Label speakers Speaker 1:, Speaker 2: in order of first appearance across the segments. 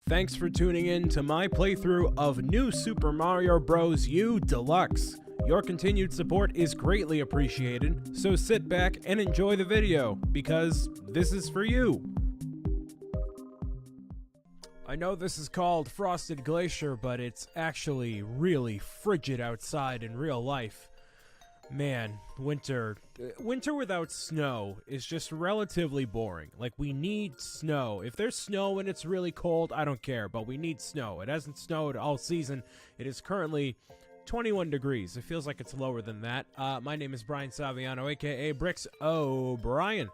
Speaker 1: Thanks for tuning in to my playthrough of New Super Mario Bros. U Deluxe. Your continued support is greatly appreciated, so sit back and enjoy the video, because this is for you. I know this is called Frosted Glacier, but it's actually really frigid outside in real life. Man, winter without snow is just relatively boring. Like, we need snow. If there's snow and it's really cold, I don't care, but we need snow. It hasn't snowed all season. It is currently 21 degrees. It feels like it's lower than that. My name is BrianSaviano, aka Bricks O'Brien.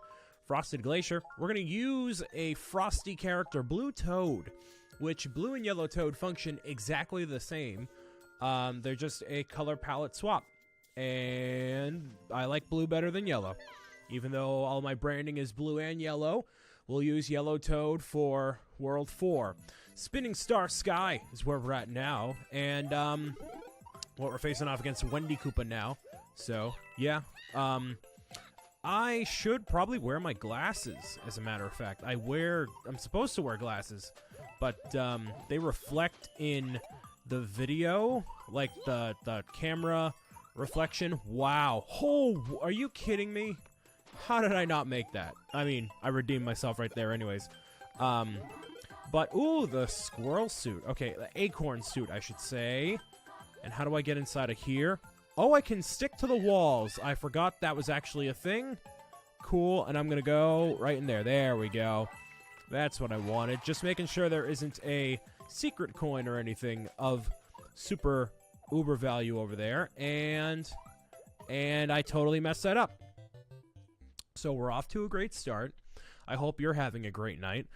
Speaker 1: Frosted Glacier. We're going to use a frosty character, Blue Toad, which Blue and Yellow Toad function exactly the same. They're just a color palette swap. And I like blue better than yellow. Even though all my branding is blue and yellow, we'll use Yellow Toad for World 4. Spinning Star Sky is where we're at now. And, we're facing off against Wendy Koopa now. So, yeah. I should probably wear my glasses, as a matter of fact. I'm supposed to wear glasses, but, they reflect in the video, like the camera reflection. Wow. Oh, are you kidding me? How did I not make that? I mean, I redeemed myself right there anyways. But, ooh, the squirrel suit. Okay, the acorn suit, I should say. And how do I get inside of here? Oh, I can stick to the walls. I forgot that was actually a thing. Cool, and I'm gonna go right in there. There we go. That's what I wanted. Just making sure there isn't a secret coin or anything of super uber value over there, and I totally messed that up. So we're off to a great start. I hope you're having a great night.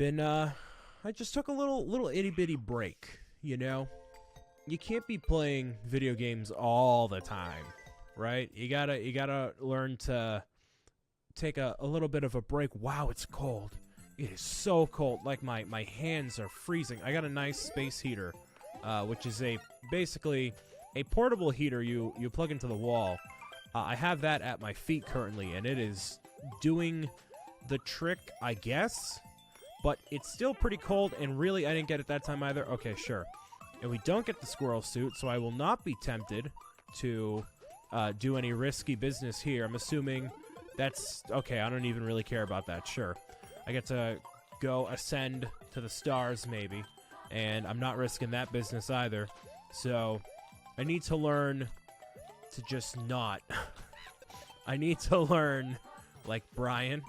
Speaker 1: I just took a little itty bitty break, you know? You can't be playing video games all the time, right? You gotta learn to take a little bit of a break. Wow, it's cold. It is so cold. Like, my hands are freezing. I got a nice space heater, which is basically a portable heater you plug into the wall. I have that at my feet currently, and it is doing the trick, I guess. But it's still pretty cold, and really, I didn't get it that time either. Okay, sure. And we don't get the squirrel suit, so I will not be tempted to do any risky business here. I'm assuming that's... Okay, I don't even really care about that. Sure. I get to go ascend to the stars, maybe. And I'm not risking that business either. So, I need to learn to just not. I need to learn, like, Brian,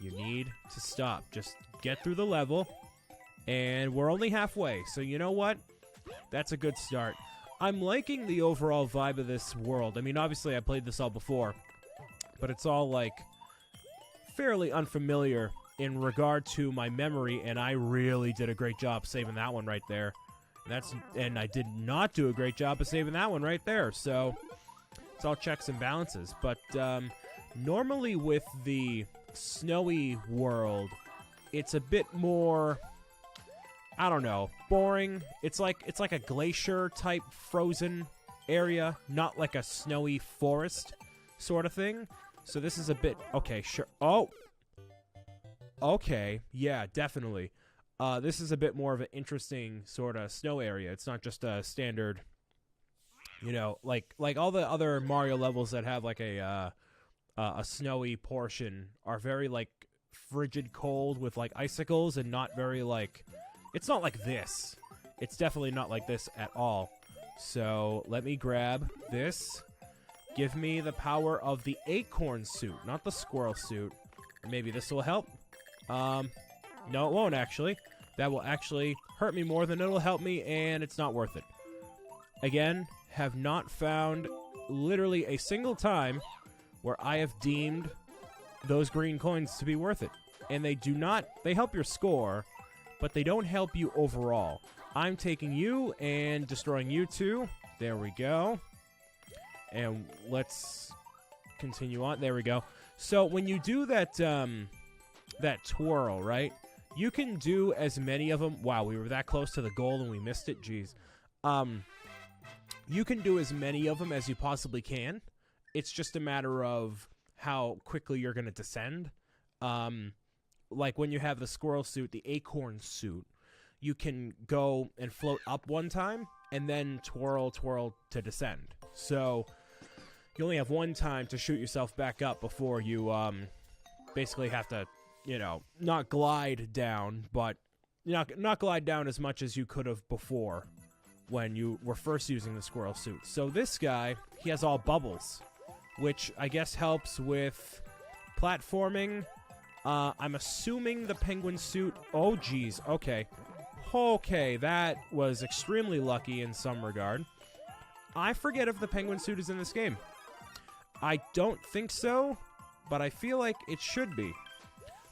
Speaker 1: you need to stop. Just get through the level. And we're only halfway. So, you know what? That's a good start. I'm liking the overall vibe of this world. I mean, obviously, I played this all before. But it's all, like, fairly unfamiliar in regard to my memory, and I really did a great job saving that one right there. And I did not do a great job of saving that one right there, so it's all checks and balances. But normally with the snowy world, it's a bit more, I don't know, boring. It's like a glacier type frozen area, not like a snowy forest sort of thing. So this is a bit, okay, sure. Oh, okay, yeah, definitely. This is a bit more of an interesting sort of snow area. It's not just a standard, you know, like all the other Mario levels that have like a snowy portion are very like frigid cold with like icicles, and not very like, it's not like this. It's definitely not like this at all. So let me grab this. Give me the power of the acorn suit, not the squirrel suit. Maybe this will help. No, it won't actually. That will actually hurt me more than it'll help me, and it's not worth it. Again, have not found literally a single time where I have deemed those green coins to be worth it. And they do not, they help your score, but they don't help you overall. I'm taking you and destroying you too. There we go. And let's continue on. There we go. So when you do that, that twirl, right? You can do as many of them. Wow, we were that close to the goal and we missed it. Jeez. You can do as many of them as you possibly can. It's just a matter of how quickly you're going to descend. Like when you have the squirrel suit, the acorn suit, you can go and float up one time and then twirl to descend. So you only have one time to shoot yourself back up before you basically have to, you know, not glide down, but not glide down as much as you could have before when you were first using the squirrel suit. So this guy, he has all bubbles, which I guess helps with platforming. I'm assuming the penguin suit... Oh, geez. Okay. Okay, that was extremely lucky in some regard. I forget if the penguin suit is in this game. I don't think so, but I feel like it should be.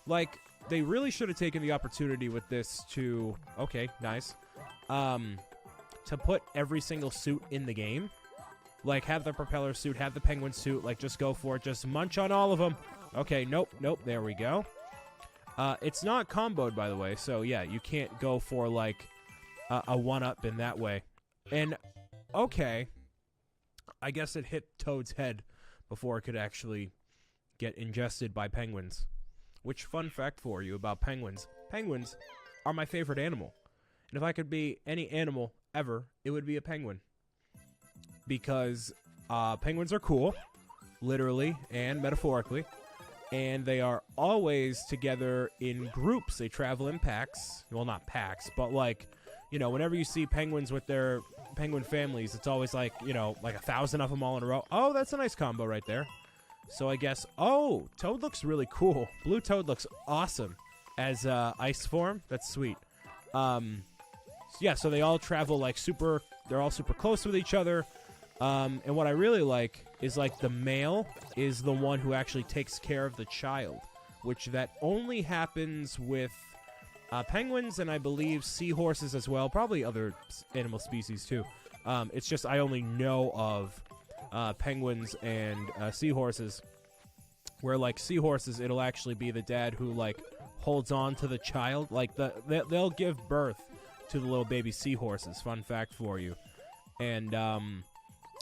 Speaker 1: Like, they really should have taken the opportunity with this to... Okay, nice. To put every single suit in the game. Like, have the propeller suit, have the penguin suit, like, just go for it. Just munch on all of them. Okay, nope, there we go. It's not comboed, by the way, so yeah, you can't go for, like, a one-up in that way. And, okay, I guess it hit Toad's head before it could actually get ingested by penguins. Which, fun fact for you about penguins, penguins are my favorite animal. And if I could be any animal ever, it would be a penguin. Because penguins are cool, literally and metaphorically. And they are always together in groups. They travel in packs. Well, not packs, but like, you know, whenever you see penguins with their penguin families, it's always like, you know, like 1,000 of them all in a row. Oh, that's a nice combo right there. So I guess, oh, Toad looks really cool. Blue Toad looks awesome as ice form. That's sweet. Yeah, so they all travel like they're all super close with each other. And what I really like is, like, the male is the one who actually takes care of the child, which that only happens with penguins and I believe seahorses as well, probably other animal species too. It's just I only know of penguins and seahorses, where, like, seahorses, it'll actually be the dad who, like, holds on to the child. Like, they'll give birth to the little baby seahorses. Fun fact for you. And,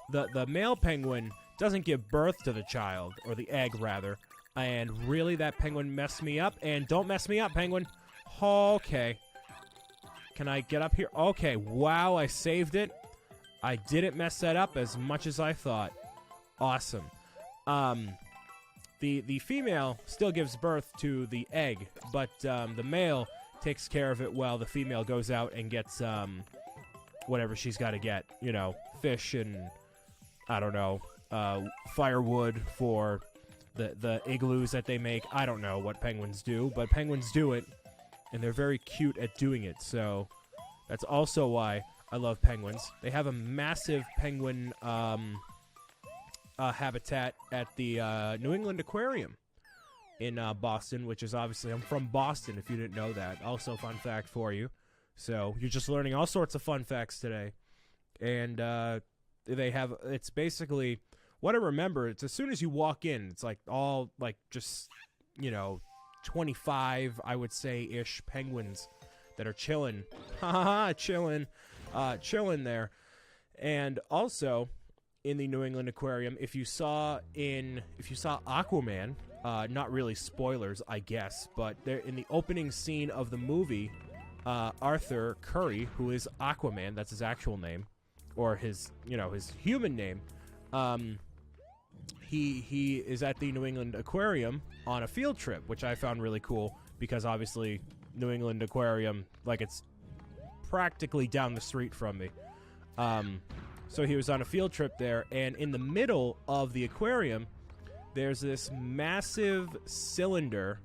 Speaker 1: the male penguin doesn't give birth to the child, or the egg, rather. And really, that penguin messed me up. And don't mess me up, penguin. Okay. Can I get up here? Okay, wow, I saved it. I didn't mess that up as much as I thought. Awesome. The female still gives birth to the egg, but the male takes care of it while the female goes out and gets whatever she's got to get. You know, fish and... I don't know, firewood for the igloos that they make. I don't know what penguins do, but penguins do it, and they're very cute at doing it, so that's also why I love penguins. They have a massive penguin habitat at the New England Aquarium in Boston, which is obviously... I'm from Boston, if you didn't know that. Also, fun fact for you. So, you're just learning all sorts of fun facts today. And, they have, it's basically, what I remember, it's as soon as you walk in, it's like all, like, just, you know, 25, I would say, ish penguins that are chilling. chilling there. And also, in the New England Aquarium, if you saw Aquaman, not really spoilers, I guess, but there in the opening scene of the movie, Arthur Curry, who is Aquaman, that's his actual name, or his, you know, his human name, he is at the New England Aquarium on a field trip, which I found really cool because obviously New England Aquarium, like, it's practically down the street from me. So he was on a field trip there, and in the middle of the aquarium, there's this massive cylinder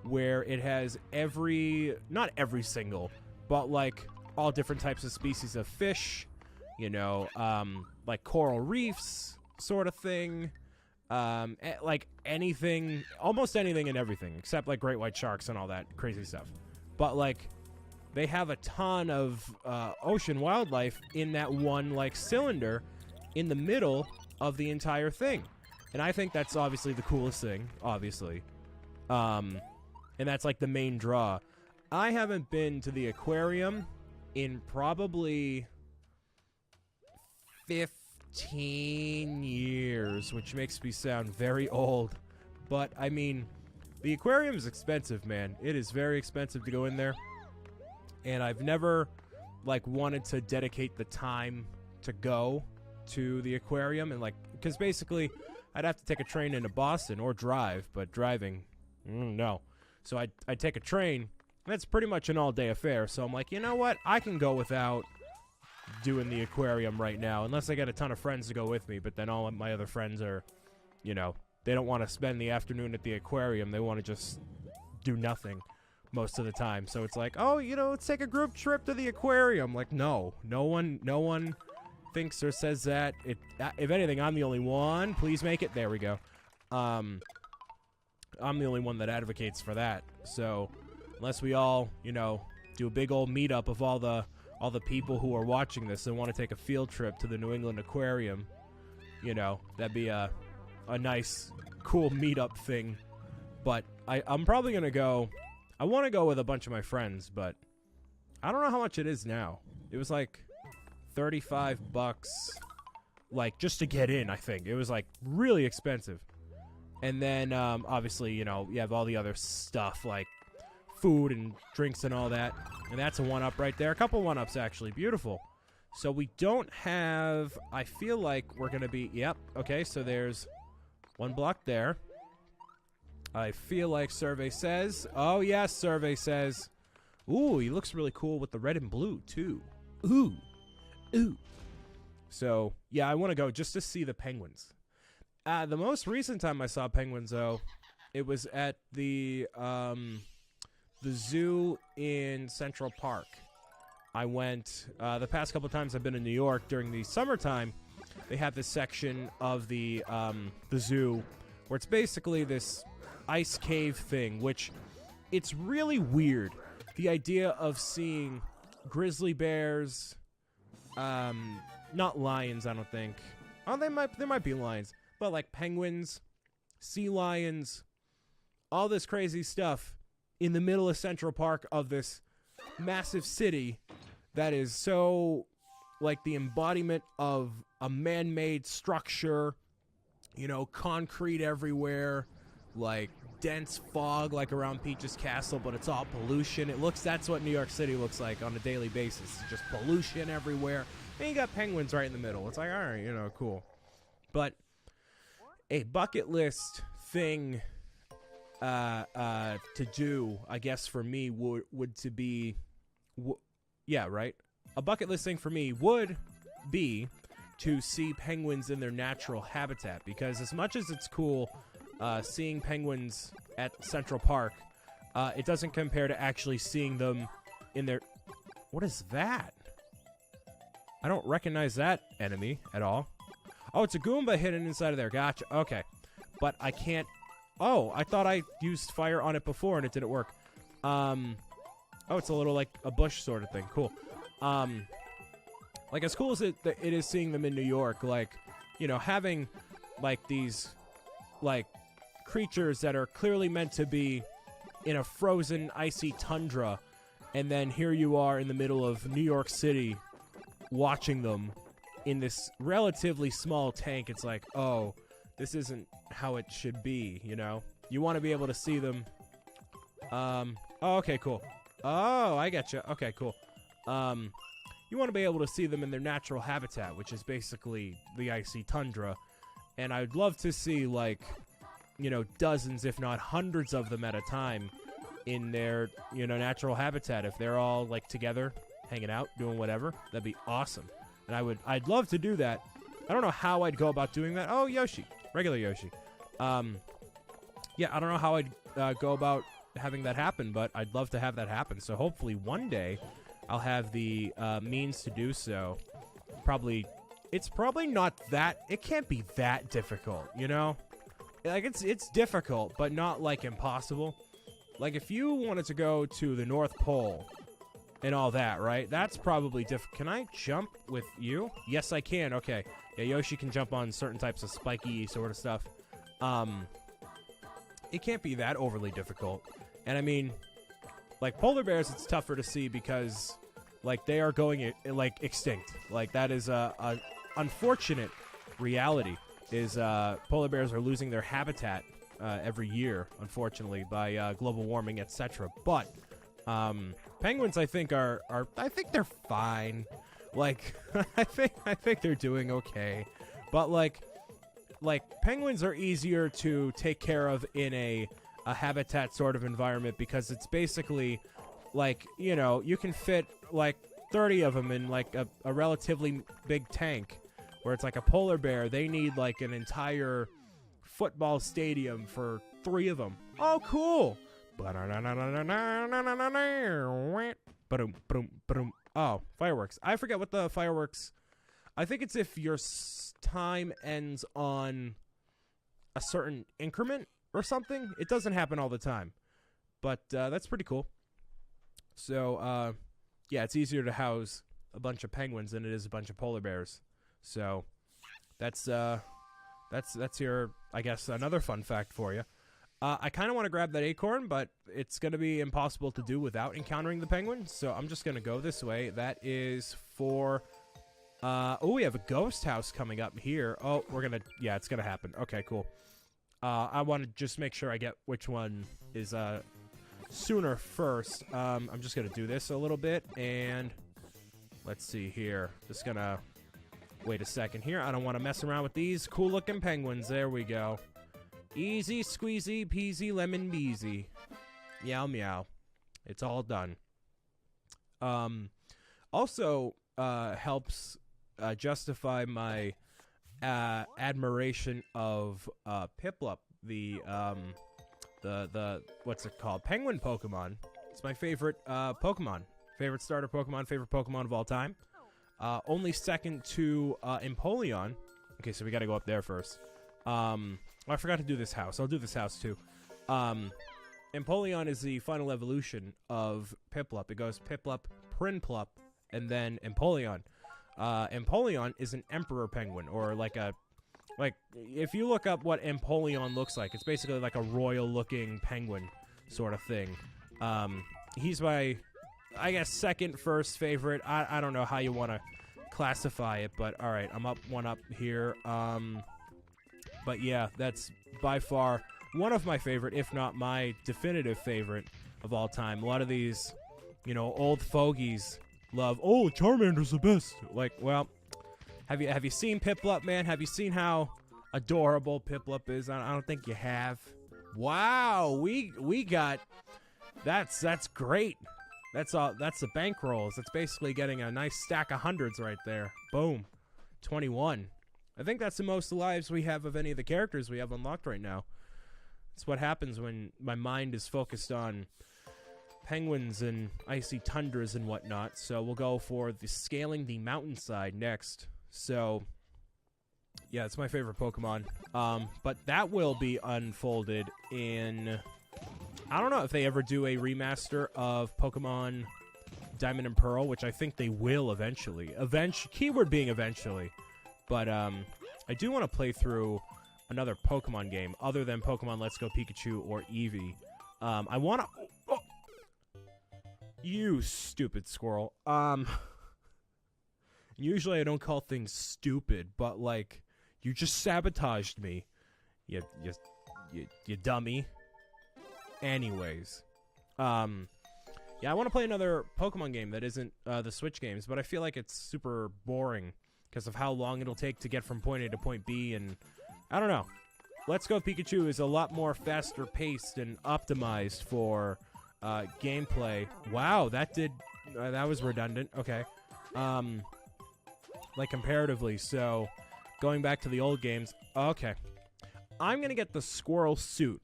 Speaker 1: where it has not every single, but like all different types of species of fish, you know, like coral reefs sort of thing, like anything, almost anything and everything, except like great white sharks and all that crazy stuff. But like, they have a ton of ocean wildlife in that one like cylinder in the middle of the entire thing. And I think that's obviously the coolest thing, obviously. And that's like the main draw. I haven't been to the aquarium in probably 15 years, which makes me sound very old. But, I mean, the aquarium is expensive, man. It is very expensive to go in there. and I've never like wanted to dedicate the time to go to the aquarium, and like, because basically I'd have to take a train into Boston or drive, but driving, no. So I'd take a train. That's pretty much an all-day affair. So I'm like, you know what? I can go without doing the aquarium right now, unless I get a ton of friends to go with me. But then all of my other friends are, you know, they don't want to spend the afternoon at the aquarium. They want to just do nothing most of the time. So it's like, oh, you know, let's take a group trip to the aquarium. Like, no one thinks or says that. If anything, I'm the only one. Please make it. There we go. I'm the only one that advocates for that. So unless we all, you know, do a big old meetup of all the people who are watching this and want to take a field trip to the New England Aquarium, you know, that'd be a nice, cool meetup thing. But I'm probably gonna go. I want to go with a bunch of my friends, but I don't know how much it is now. It was like $35, like just to get in. I think it was like really expensive. And then obviously, you know, you have all the other stuff like food and drinks and all that. And that's a one-up right there. A couple one-ups, actually. Beautiful. So we don't have... I feel like we're going to be... Yep. Okay, so there's one block there. I feel like survey says... Oh, yes, survey says... Ooh, he looks really cool with the red and blue, too. Ooh. Ooh. So, yeah, I want to go just to see the penguins. The most recent time I saw penguins, though, it was at the zoo in Central Park. I went, the past couple times I've been in New York during the summertime, they have this section of the zoo where it's basically this ice cave thing, which it's really weird. The idea of seeing grizzly bears, not lions, I don't think. Oh, there might be lions. But like penguins, sea lions, all this crazy stuff in the middle of Central Park of this massive city that is so like the embodiment of a man-made structure, you know, concrete everywhere, like dense fog like around Peach's Castle, but it's all pollution. That's what New York City looks like on a daily basis. It's just pollution everywhere. And you got penguins right in the middle. It's like, all right, you know, cool. But a bucket list thing to do, I guess, for me would to be, yeah, right? A bucket list thing for me would be to see penguins in their natural habitat, because as much as it's cool seeing penguins at Central Park, it doesn't compare to actually seeing them in their... What is that? I don't recognize that enemy at all. Oh, it's a Goomba hidden inside of there. Gotcha. Okay. But I can't... Oh, I thought I used fire on it before and it didn't work. Oh, it's a little like a bush sort of thing. Cool. Like, as cool as it is seeing them in New York, like, you know, having, like, these, like, creatures that are clearly meant to be in a frozen, icy tundra, and then here you are in the middle of New York City watching them in this relatively small tank. It's like, oh, this isn't how it should be, you know? You want to be able to see them. Oh, okay, cool. Oh, I getcha. Okay, cool. You want to be able to see them in their natural habitat, which is basically the icy tundra. And I'd love to see, like, you know, dozens, if not hundreds of them at a time in their, you know, natural habitat. If they're all, like, together, hanging out, doing whatever, that'd be awesome. And I'd love to do that. I don't know how I'd go about doing that. Oh, Yoshi. Regular Yoshi. Yeah, I don't know how I'd go about having that happen, but I'd love to have that happen. So hopefully one day I'll have the means to do so. It's probably not that... It can't be that difficult, you know? Like, it's difficult, but not, like, impossible. Like, if you wanted to go to the North Pole and all that, right? That's probably difficult. Can I jump with you? Yes, I can. Okay. Yeah, Yoshi can jump on certain types of spiky sort of stuff. It can't be that overly difficult. And I mean, like, polar bears, it's tougher to see because, like, they are going, like, extinct. Like, that is a unfortunate reality, is polar bears are losing their habitat every year, unfortunately, by global warming, etc. But Penguins, I think I think they're fine. Like, I think they're doing okay. But like penguins are easier to take care of in a habitat sort of environment because it's basically like, you know, you can fit like 30 of them in like a relatively big tank, where it's like a polar bear. They need like an entire football stadium for 3 of them. Oh, cool. Oh, fireworks. I forget what the fireworks... I think it's if your time ends on a certain increment or something. It doesn't happen all the time. But that's pretty cool. So, yeah, it's easier to house a bunch of penguins than it is a bunch of polar bears. So, that's your, I guess, another fun fact for you. I kind of want to grab that acorn, but it's going to be impossible to do without encountering the penguin. So I'm just going to go this way. That is for... oh, we have a ghost house coming up here. Oh, we're going to... Yeah, it's going to happen. Okay, cool. I want to just make sure I get which one is sooner first. I'm just going to do this a little bit. And let's see here. Just going to... Wait a second here. I don't want to mess around with these cool-looking penguins. There we go. Easy squeezy peasy lemon beezy. Meow meow. It's all done. Also helps justify my admiration of Piplup, the what's it called? Penguin Pokemon. It's my favorite Pokemon. Favorite starter Pokemon, favorite Pokemon of all time. Only second to Empoleon. Okay, so we gotta go up there first. I forgot to do this house. I'll do this house too. Empoleon is the final evolution of Piplup. It goes Piplup, Prinplup, and then Empoleon. Empoleon is an emperor penguin, or like if you look up what Empoleon looks like, it's basically like a royal-looking penguin sort of thing. He's my, I guess, second, first favorite. I don't know how you want to classify it, but all right, I'm up one up here. But yeah, that's by far one of my favorite, if not my definitive favorite of all time. A lot of these, you know, old fogies love, oh, Charmander's the best. Like, well, have you seen Piplup, man? Have you seen how adorable Piplup is? I don't think you have. Wow, we got, that's great. That's the bankrolls. It's basically getting a nice stack of hundreds right there. Boom, 21. I think that's the most lives we have of any of the characters we have unlocked right now. It's what happens when my mind is focused on penguins and icy tundras and whatnot. So we'll go for the scaling the mountainside next. So, yeah, it's my favorite Pokemon. But that will be unfolded in... I don't know if they ever do a remaster of Pokemon Diamond and Pearl, which I think they will eventually. Keyword being eventually. But I do want to play through another Pokemon game other than Pokemon Let's Go Pikachu or Eevee. I want to... Oh, you stupid squirrel. Usually I don't call things stupid, but, like, you just sabotaged me. You dummy. Anyways. Yeah, I want to play another Pokemon game that isn't the Switch games, but I feel like it's super boring because of how long it'll take to get from point A to point B, and I don't know. Let's Go Pikachu is a lot more faster paced and optimized for gameplay. Wow, that was redundant. Okay. Like comparatively, so going back to the old games, okay. I'm going to get the squirrel suit.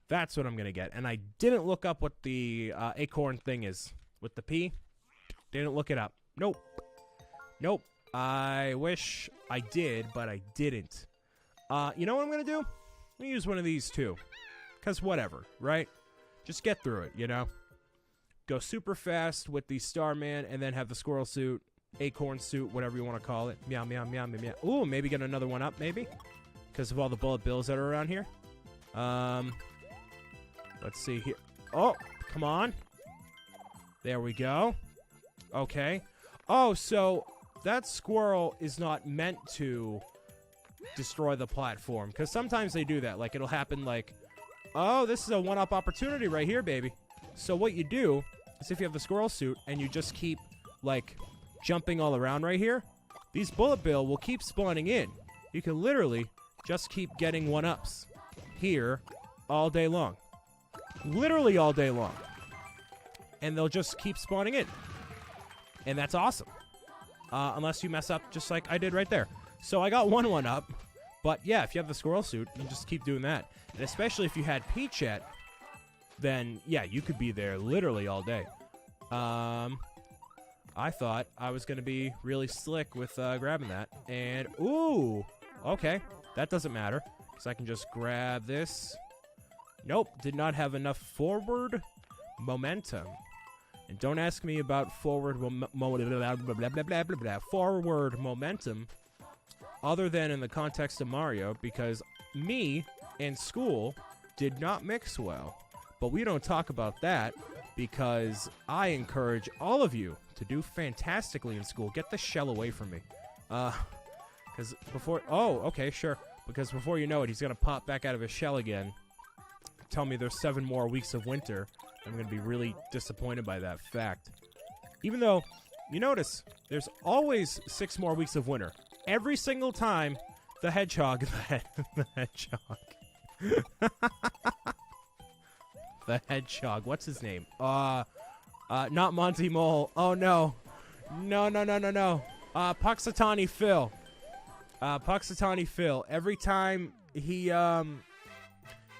Speaker 1: That's what I'm going to get. And I didn't look up what the acorn thing is. With the P, didn't look it up. Nope. I wish I did, but I didn't. You know what I'm going to do? I'm going to use one of these too. Because whatever, right? Just get through it, you know? Go super fast with the Starman and then have the squirrel suit, acorn suit, whatever you want to call it. Meow, meow, meow, meow, meow. Ooh, maybe get another one up, maybe? Because of all the bullet bills that are around here. Let's see here. Oh, come on. There we go. Okay. Oh, so that squirrel is not meant to destroy the platform. Because sometimes they do that. Like, it'll happen like, oh, this is a one-up opportunity right here, baby. So what you do is if you have the squirrel suit and you just keep, like, jumping all around right here, these bullet bill will keep spawning in. You can literally just keep getting 1-ups here all day long. Literally all day long. And they'll just keep spawning in. And that's awesome. Unless you mess up just like I did right there. So I got 1-up. But yeah, if you have the squirrel suit, you just keep doing that. And especially if you had Peachette, then yeah, you could be there literally all day. I thought I was going to be really slick with grabbing that. And, ooh, okay. That doesn't matter. Because I can just grab this. Nope, did not have enough forward momentum. And don't ask me about forward forward momentum other than in the context of Mario, because me and school did not mix well. But we don't talk about that because I encourage all of you to do fantastically in school. Get the shell away from me. Because before... Oh, okay, sure. Because before you know it, he's going to pop back out of his shell again. Tell me there's 7 more weeks of winter. I'm going to be really disappointed by that fact. Even though, you notice, there's always 6 more weeks of winter. Every single time, the hedgehog... the hedgehog... the hedgehog. What's his name? Not Monty Mole. Oh, no. No. Puxatawny Phil. Puxatawny Phil. Every time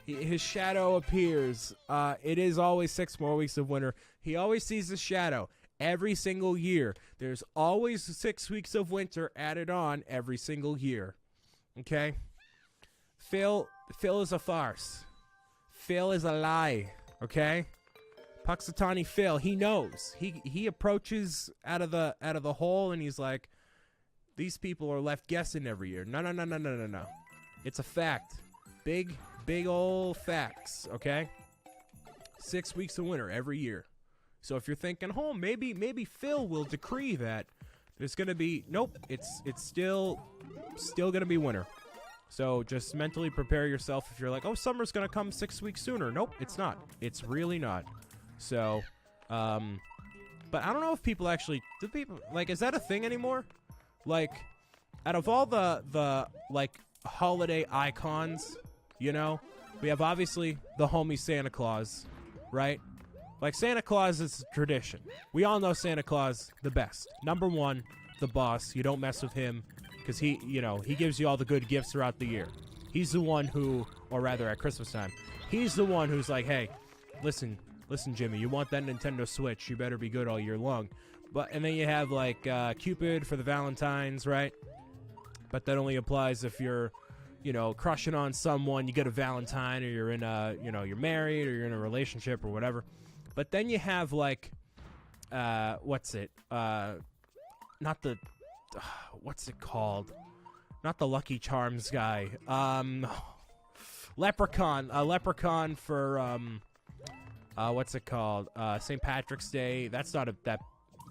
Speaker 1: his shadow appears, it is always 6 more weeks of winter. He always sees the shadow every single year. There's always 6 weeks of winter added on every single year. Okay? Phil is a farce. Phil is a lie. Okay? Puxatawny Phil, he knows. He approaches out of the hole and he's like, these people are left guessing every year. No. It's a fact. Big ol' facts, okay? 6 weeks of winter every year. So if you're thinking, oh, maybe Phil will decree that there's gonna be... Nope, it's still gonna be winter. So just mentally prepare yourself if you're like, oh, summer's gonna come 6 weeks sooner. Nope, it's not. It's really not. So, but I don't know if people actually... Do people... Like, is that a thing anymore? Like, out of all the like, holiday icons... You know, we have obviously the homie Santa Claus, right? Like, Santa Claus is tradition. We all know Santa Claus the best. Number one, the boss. You don't mess with him because he gives you all the good gifts throughout the year. He's the one who, or rather at Christmas time, he's the one who's like, hey, listen, Jimmy, you want that Nintendo Switch? You better be good all year long. And then you have like Cupid for the Valentines, right? But that only applies if you're crushing on someone, you get a Valentine, or you're in you're married, or you're in a relationship, or whatever. But then you have, like, what's it called? Not the Lucky Charms guy. Leprechaun. A leprechaun for, what's it called? St. Patrick's Day. That's not that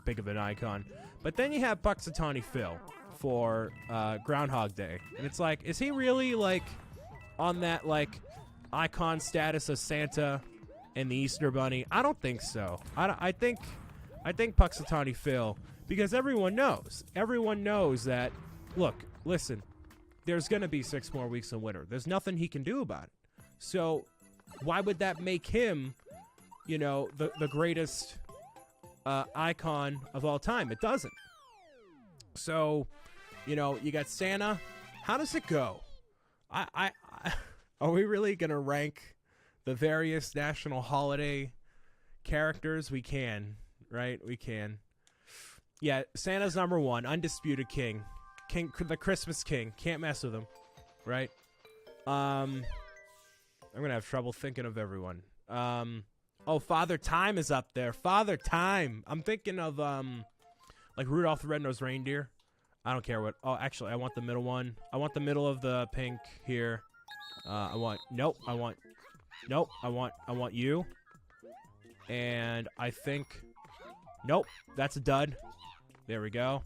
Speaker 1: big of an icon. But then you have Puxatawny Phil for Groundhog Day. And it's like, is he really, like, on that, like, icon status of Santa and the Easter Bunny? I don't think so. I think Puxatawny Phil, because everyone knows that, look, listen, there's gonna be 6 more weeks of winter. There's nothing he can do about it. So why would that make him, the greatest icon of all time? It doesn't. So, you got Santa. How does it go? Are we really going to rank the various national holiday characters? We can, right? We can. Yeah, Santa's number 1, undisputed king, the Christmas king. Can't mess with him, right? I'm going to have trouble thinking of everyone. Oh, Father Time is up there. Father Time. I'm thinking of, like Rudolph the Red-Nosed Reindeer. I don't care what... Oh, actually, I want the middle one. I want the middle of the pink here. I want you. And I think... Nope, that's a dud. There we go.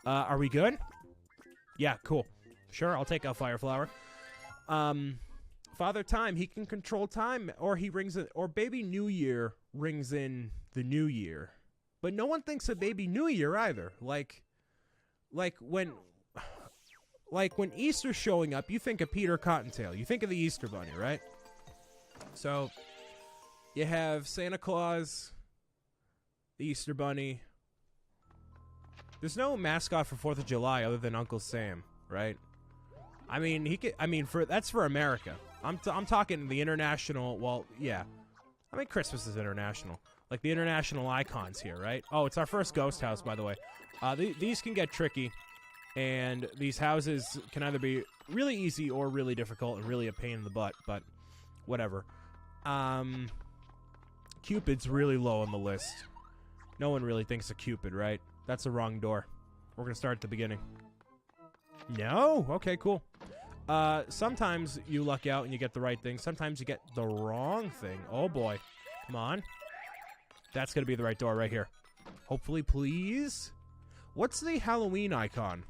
Speaker 1: Are we good? Yeah, cool. Sure, I'll take a Fire Flower. Father Time, he can control time, or he rings it, or Baby New Year rings in the new year. But no one thinks of Baby New Year either. Like when Easter's showing up, you think of Peter Cottontail. You think of the Easter Bunny, right? So you have Santa Claus, the Easter Bunny. There's no mascot for 4th of July other than Uncle Sam, right? I mean, that's for America. I'm talking the international. Well, yeah. I mean, Christmas is international. Like the international icons here, right? Oh, it's our first ghost house, by the way. These can get tricky, and these houses can either be really easy or really difficult and really a pain in the butt. But whatever. Cupid's really low on the list. No one really thinks of Cupid, right? That's the wrong door. We're gonna start at the beginning. No? Okay, cool. Sometimes you luck out and you get the right thing. Sometimes you get the wrong thing. Oh boy. Come on. That's gonna be the right door right here. Hopefully, please. What's the Halloween icon?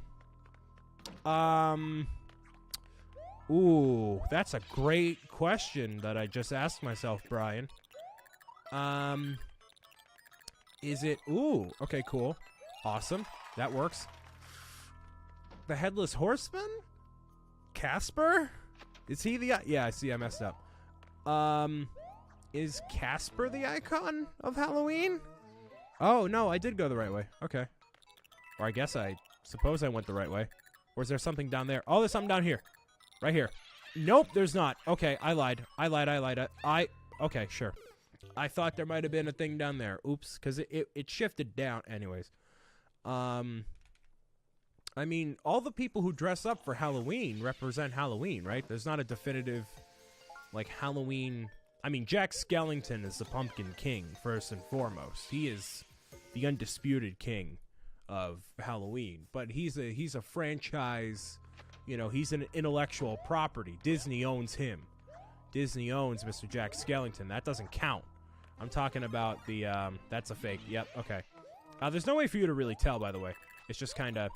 Speaker 1: Ooh, that's a great question that I just asked myself, Brian. Is it... Ooh, okay, cool. Awesome. That works. The Headless Horseman? Casper? Is he the... Yeah, I see I messed up. Is Casper the icon of Halloween? Oh, no, I did go the right way. Okay. Or I suppose I went the right way. Or is there something down there? Oh, there's something down here. Right here. Nope, there's not. Okay, I lied. Okay, sure. I thought there might have been a thing down there. Oops, because it shifted down. Anyways. I mean, all the people who dress up for Halloween represent Halloween, right? There's not a definitive, like, Halloween... I mean, Jack Skellington is the Pumpkin King, first and foremost. He is the undisputed king of Halloween. But he's a franchise, you know, he's an intellectual property. Disney owns him. Disney owns Mr. Jack Skellington. That doesn't count. I'm talking about the, that's a fake. Yep, okay. There's no way for you to really tell, by the way. It's just kind of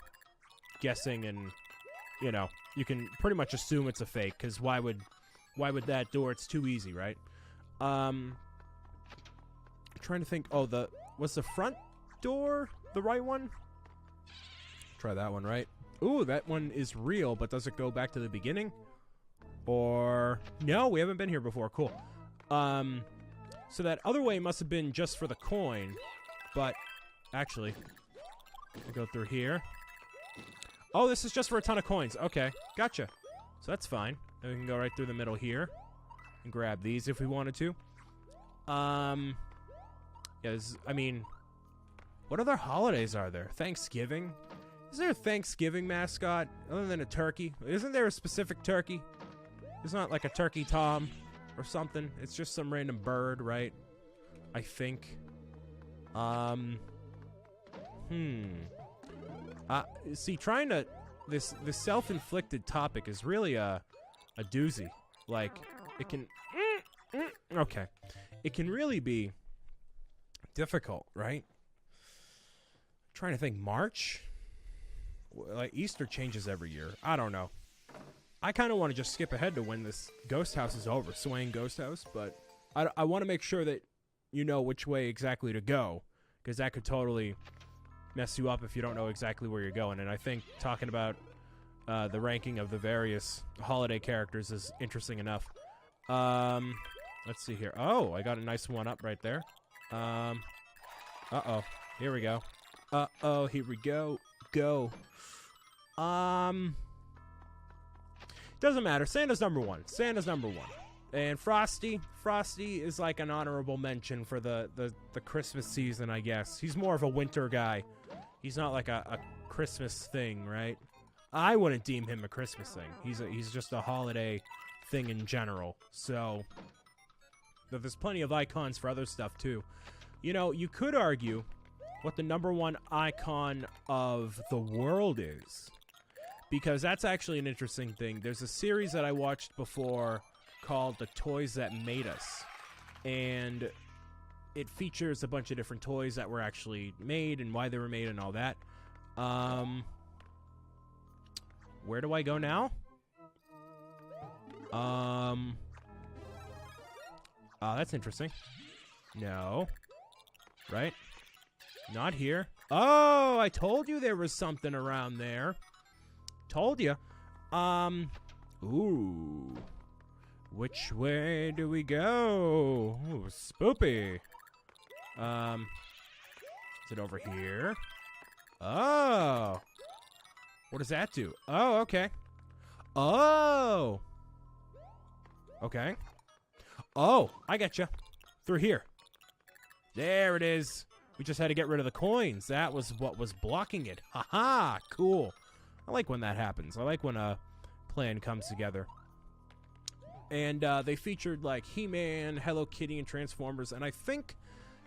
Speaker 1: guessing and, you know, you can pretty much assume it's a fake, because why would that door? It's too easy, right? I'm trying to think. Oh, was the front door the right one? Try that one, right? Ooh, that one is real, but does it go back to the beginning? Or no, we haven't been here before. Cool. So that other way must have been just for the coin, but actually, we'll go through here. Oh, this is just for a ton of coins. Okay, gotcha. So that's fine. And we can go right through the middle here and grab these if we wanted to. I mean, what other holidays are there? Thanksgiving? Is there a Thanksgiving mascot other than a turkey? Isn't there a specific turkey? It's not like a turkey tom or something. It's just some random bird, right? I think. See, trying to... This self-inflicted topic is really a doozy. Like, it can... Okay. It can really be difficult, right? I'm trying to think. March? Like, Easter changes every year. I don't know. I kind of want to just skip ahead to when this ghost house is over. Swaying ghost house. But I want to make sure that you know which way exactly to go. Because that could totally mess you up if you don't know exactly where you're going. And I think talking about the ranking of the various holiday characters is interesting enough. Let's see here. Oh, I got a nice one up right there. Uh-oh. Here we go. Uh-oh, here we go. Go. Doesn't matter. Santa's number one. Santa's number one. And Frosty is like an honorable mention for the Christmas season, I guess. He's more of a winter guy. He's not like a Christmas thing, right? I wouldn't deem him a Christmas thing. He's just a holiday thing in general. So there's plenty of icons for other stuff too. You know, you could argue what the number one icon of the world is, because that's actually an interesting thing. There's a series that I watched before called The Toys That Made Us, and it features a bunch of different toys that were actually made and why they were made and all that. Where do I go now? That's interesting. No. Right? Not here. Oh, I told you there was something around there. Told you. Ooh. Which way do we go? Ooh, spoopy. Is it over here? Oh. What does that do? Oh, okay. Oh. Okay. Oh, I getcha. Through here. There it is. We just had to get rid of the coins. That was what was blocking it. Haha, cool. I like when that happens. I like when a plan comes together. And they featured like He-Man, Hello Kitty, and Transformers. And I think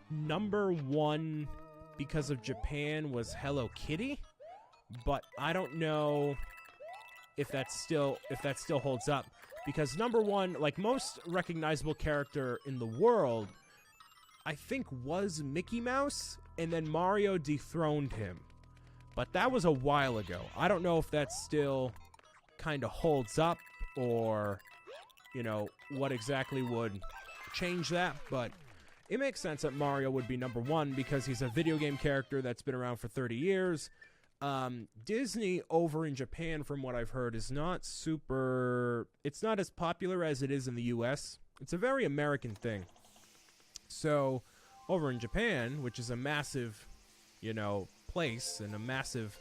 Speaker 1: number one, because of Japan, was Hello Kitty. But I don't know if that still holds up. Because number one, like most recognizable character in the world, I think was Mickey Mouse, and then Mario dethroned him. But that was a while ago. I don't know if that still kind of holds up, or, you know, what exactly would change that. But it makes sense that Mario would be number one because he's a video game character that's been around for 30 years. Disney over in Japan, from what I've heard, is not super... It's not as popular as it is in the US. It's a very American thing. So, over in Japan, which is a massive, you know, place and a massive,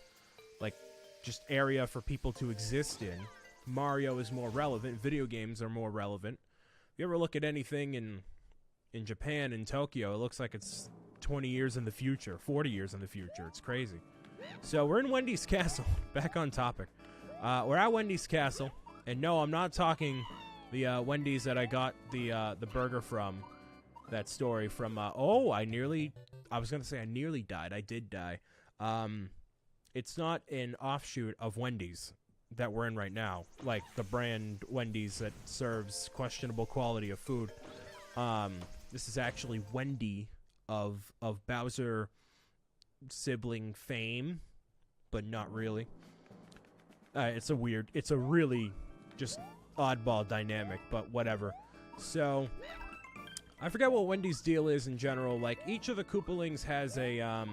Speaker 1: like, just area for people to exist in, Mario is more relevant. Video games are more relevant. If you ever look at anything in Japan, in Tokyo, it looks like it's 20 years in the future, 40 years in the future. It's crazy. So, we're in Wendy's Castle. Back on topic. We're at Wendy's Castle. And no, I'm not talking the Wendy's that I got the burger from. That story from, I was going to say I nearly died. I did die. It's not an offshoot of Wendy's that we're in right now. Like the brand Wendy's that serves questionable quality of food. This is actually Wendy of Bowser sibling fame, but not really. It's a really just oddball dynamic, but whatever. So... I forget what Wendy's deal is in general. Like, each of the Koopalings has a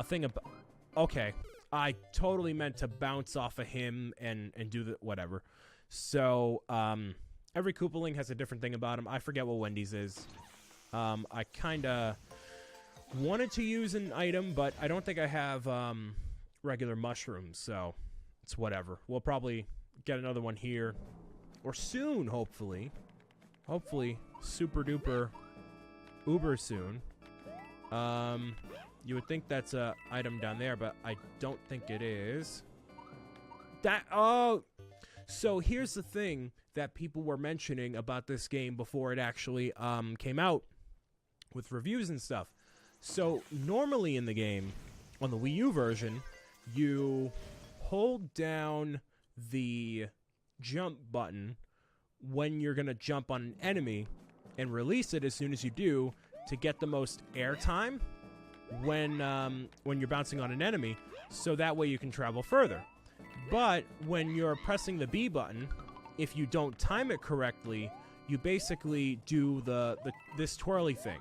Speaker 1: thing about... Okay, I totally meant to bounce off of him and do the... Whatever. So, every Koopaling has a different thing about him. I forget what Wendy's is. I kind of wanted to use an item, but I don't think I have regular mushrooms, so it's whatever. We'll probably get another one here. Or soon, hopefully. Hopefully... super duper uber soon. You would think that's a item down there, but I don't think it is. So here's the thing that people were mentioning about this game before it actually came out with reviews and stuff. So normally in the game, on the Wii U version, you hold down the jump button when you're gonna jump on an enemy, and release it as soon as you do to get the most airtime when you're bouncing on an enemy, so that way you can travel further. But when you're pressing the B button, if you don't time it correctly, you basically do this twirly thing.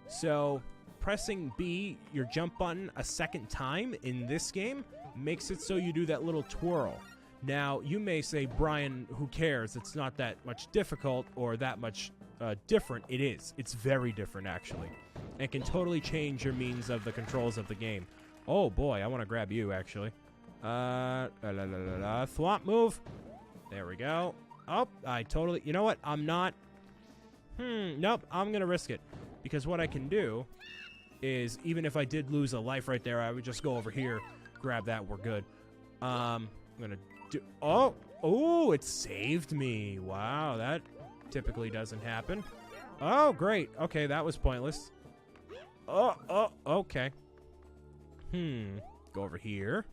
Speaker 1: So pressing B, your jump button, a second time in this game makes it so you do that little twirl. Now, you may say, Brian, who cares? It's not that much difficult or that much different. It is. It's very different, actually. And can totally change your means of the controls of the game. Oh, boy. I want to grab you, actually. Thwomp move. There we go. Oh, I totally... You know what? I'm not... Nope. I'm going to risk it. Because what I can do is, even if I did lose a life right there, I would just go over here, grab that, we're good. I'm going to do... Oh, it saved me. Wow, that... typically doesn't happen. Oh, great. Okay, that was pointless. Oh, okay. Go over here.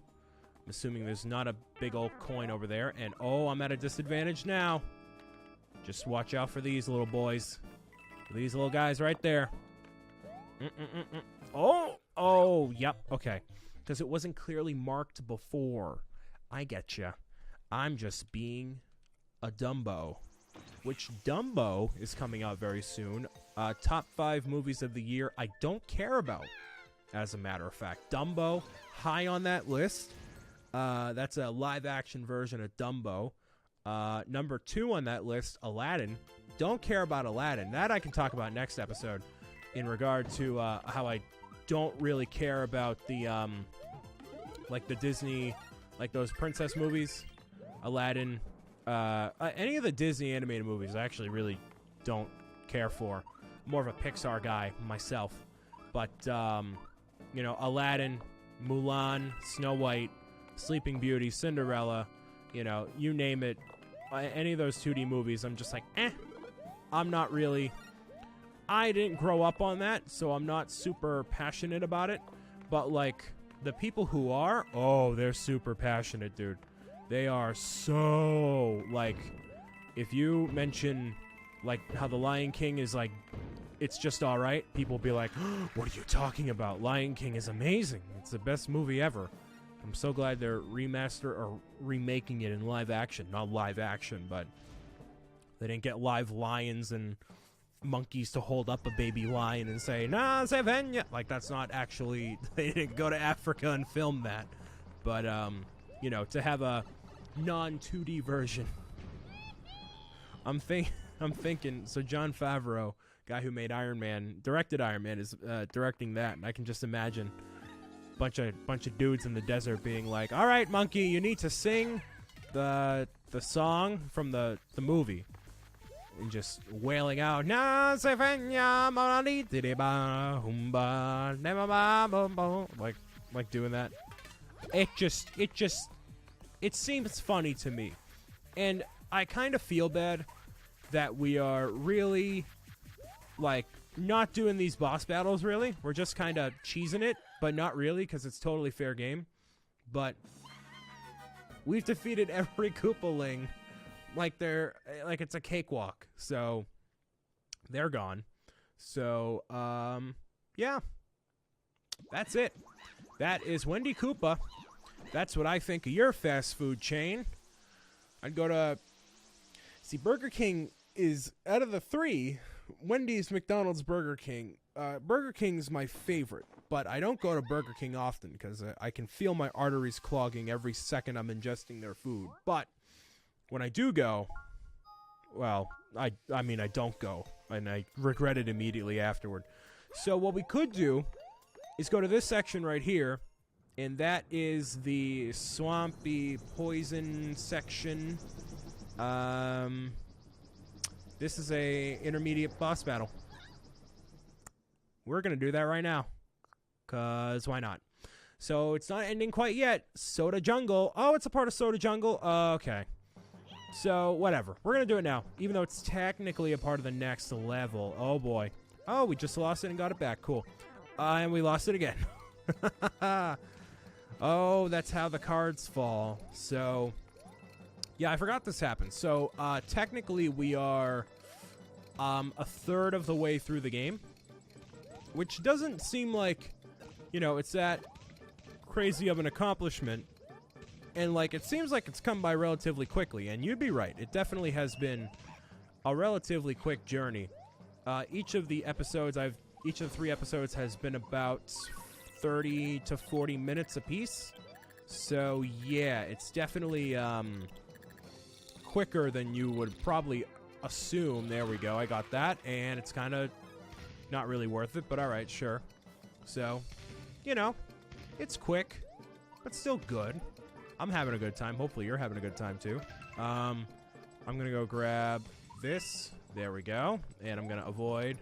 Speaker 1: I'm assuming there's not a big old coin over there. And, oh, I'm at a disadvantage now. Just watch out for these little boys. These little guys right there. Oh, yep, okay. Because it wasn't clearly marked before. I getcha. I'm just being a Dumbo. which Dumbo is coming out very soon. Top 5 movies of the year I don't care about, as a matter of fact. Dumbo, high on that list. That's a live-action version of Dumbo. Number 2 on that list, Aladdin. Don't care about Aladdin. That I can talk about next episode in regard to how I don't really care about the, like the Disney, like those princess movies. Aladdin. Any of the Disney animated movies I actually really don't care for. More of a Pixar guy myself. But, you know, Aladdin, Mulan, Snow White, Sleeping Beauty, Cinderella, you know, you name it. Any of those 2D movies, I'm just like, I'm not really... I didn't grow up on that, so I'm not super passionate about it. But, like, the people who are, oh, they're super passionate, dude. They are so, like, if you mention, like, how The Lion King is, like, it's just alright, people will be like, oh, what are you talking about? Lion King is amazing. It's the best movie ever. I'm so glad they're remaking it in live action. Not live action, but they didn't get live lions and monkeys to hold up a baby lion and say, nah, Saviano. Like, that's not actually, they didn't go to Africa and film that. But, you know, to have a non-2D version. I'm thinking, so Jon Favreau, guy who made Iron Man, directed Iron Man, is directing that, and I can just imagine bunch of dudes in the desert being like, all right, monkey, you need to sing the song from the movie, and just wailing out, like doing that. It seems funny to me, and I kind of feel bad that we are really, like, not doing these boss battles, really. We're just kind of cheesing it, but not really, because it's totally fair game. But we've defeated every Koopaling like it's a cakewalk. So they're gone. So, yeah. That's it. That is Wendy Koopa. That's what I think of your fast food chain. I'd go to... See, Burger King is, out of the 3... Wendy's, McDonald's, Burger King. Burger King's my favorite, but I don't go to Burger King often because I can feel my arteries clogging every second I'm ingesting their food. But when I do go, well, I mean, I don't go, and I regret it immediately afterward. So what we could do is go to this section right here, and that is the swampy poison section. This is a intermediate boss battle. We're going to do that right now. Because why not? So it's not ending quite yet. Soda Jungle. Oh, it's a part of Soda Jungle. Okay. So, whatever. We're going to do it now. Even though it's technically a part of the next level. Oh, boy. Oh, we just lost it and got it back. Cool. And we lost it again. Oh, that's how the cards fall. So... yeah, I forgot this happened. So, technically we are a third of the way through the game, which doesn't seem like, you know, it's that crazy of an accomplishment. And, like, it seems like it's come by relatively quickly, and you'd be right. It definitely has been a relatively quick journey. Each of the 3 episodes has been about 30 to 40 minutes apiece. So, yeah, it's definitely, quicker than you would probably assume. There we go. I got that, and it's kind of not really worth it, but all right, sure. So, you know, it's quick, but still good. I'm having a good time. Hopefully you're having a good time too. I'm going to go grab this. There we go. And I'm going to avoid.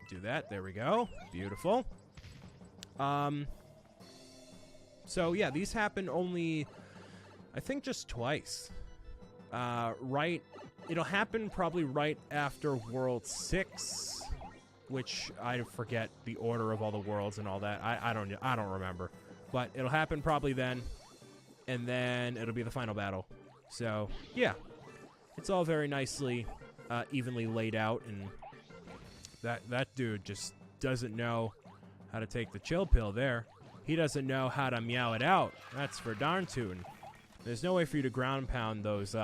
Speaker 1: Do that. There we go. Beautiful. So, yeah, these happen only, I think, just twice. It'll happen probably right after World 6, which I forget the order of all the worlds and all that. I don't remember. But it'll happen probably then, and then it'll be the final battle. So, yeah. It's all very nicely, evenly laid out, and that dude just doesn't know how to take the chill pill there. He doesn't know how to meow it out. That's for darn tootin'. There's no way for you to ground pound those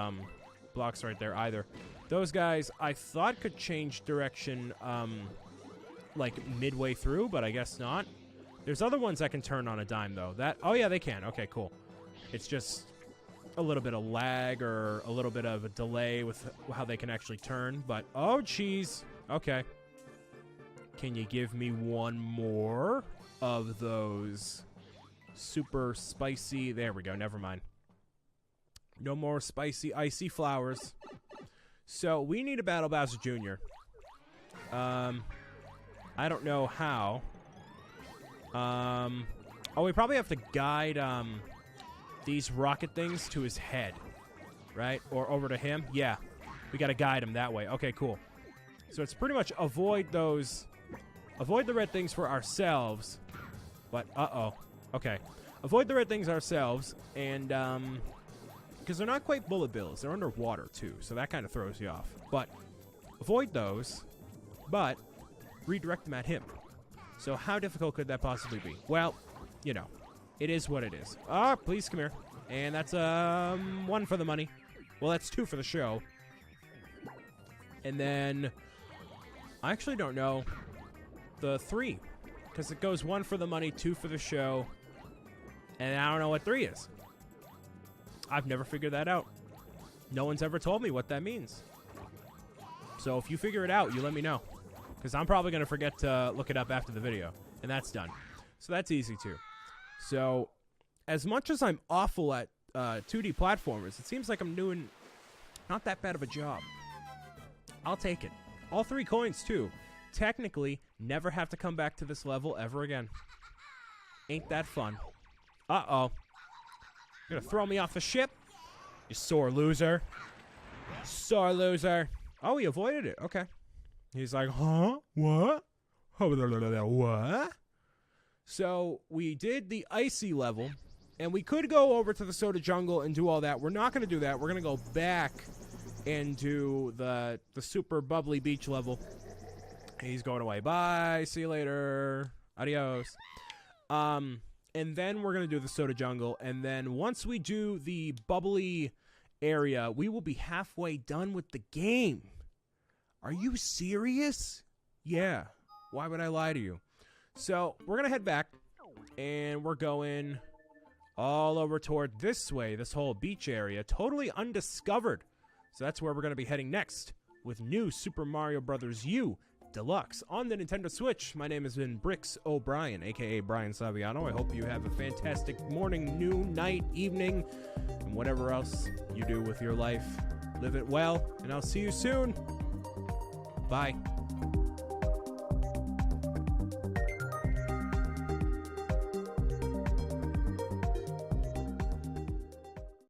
Speaker 1: blocks right there either. Those guys, I thought could change direction, like, midway through, but I guess not. There's other ones that can turn on a dime, though. Oh, yeah, they can. Okay, cool. It's just a little bit of lag or a little bit of a delay with how they can actually turn. But, oh, jeez. Okay. Can you give me one more of those super spicy... There we go. Never mind. No more spicy, icy flowers. So, we need a Battle Bowser Jr. I don't know how. Oh, we probably have to guide, these rocket things to his head. Right? Or over to him. Yeah. We gotta guide him that way. Okay, cool. So, it's pretty much avoid those... Avoid the red things for ourselves. But, uh-oh. Okay. Avoid the red things ourselves, and, because they're not quite bullet bills. They're underwater, too, so that kind of throws you off. But, avoid those, but redirect them at him. So how difficult could that possibly be? Well, you know, it is what it is. Ah, please come here. And that's, 1 for the money. Well, that's 2 for the show. And then, I actually don't know the 3. Because it goes 1 for the money, 2 for the show. And I don't know what 3 is. I've never figured that out. No one's ever told me what that means. So if you figure it out, you let me know. Because I'm probably going to forget to look it up after the video. And that's done. So that's easy too. So as much as I'm awful at 2D platformers, it seems like I'm doing not that bad of a job. I'll take it. All 3 coins too. Technically, never have to come back to this level ever again. Ain't that fun. Uh-oh. You're gonna throw me off the ship? You sore loser. Sore loser. Oh, he avoided it. Okay. He's like, huh? What? What? So, we did the icy level, and we could go over to the soda jungle and do all that. We're not gonna do that. We're gonna go back and do the super bubbly beach level. He's going away. Bye. See you later. Adios. And then we're going to do the soda jungle. And then once we do the bubbly area, we will be halfway done with the game. Are you serious? Yeah. Why would I lie to you? So we're going to head back. And we're going all over toward this way. This whole beach area. Totally undiscovered. So that's where we're going to be heading next. With new Super Mario Bros. U Deluxe on the Nintendo Switch. My name has been Bricks O'Brien, aka BrianSaviano. I hope you have a fantastic morning, noon, night, evening, and whatever else you do with your life. Live it well, and I'll see you soon. Bye.